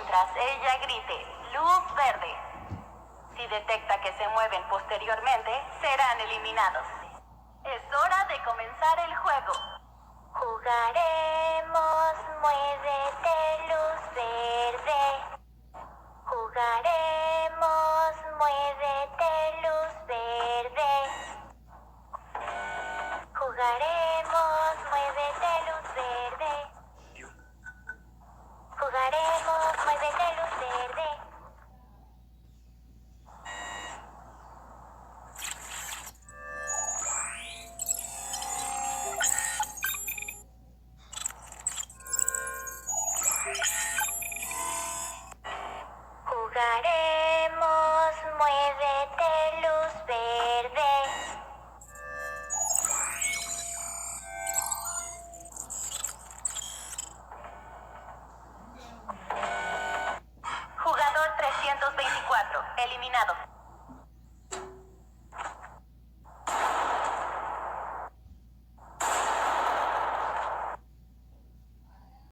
mientras ella grite luz verde. Si detecta que se mueven posteriormente, serán eliminados. Es hora de comenzar el juego. Jugaremos, muévete, luz verde. Jugaremos, muévete, luz verde. Jugaremos, muévete, luz verde. Jugaremos, muévete, luz verde. Jugaremos, muévete, luz verde. Jugador 324, eliminado.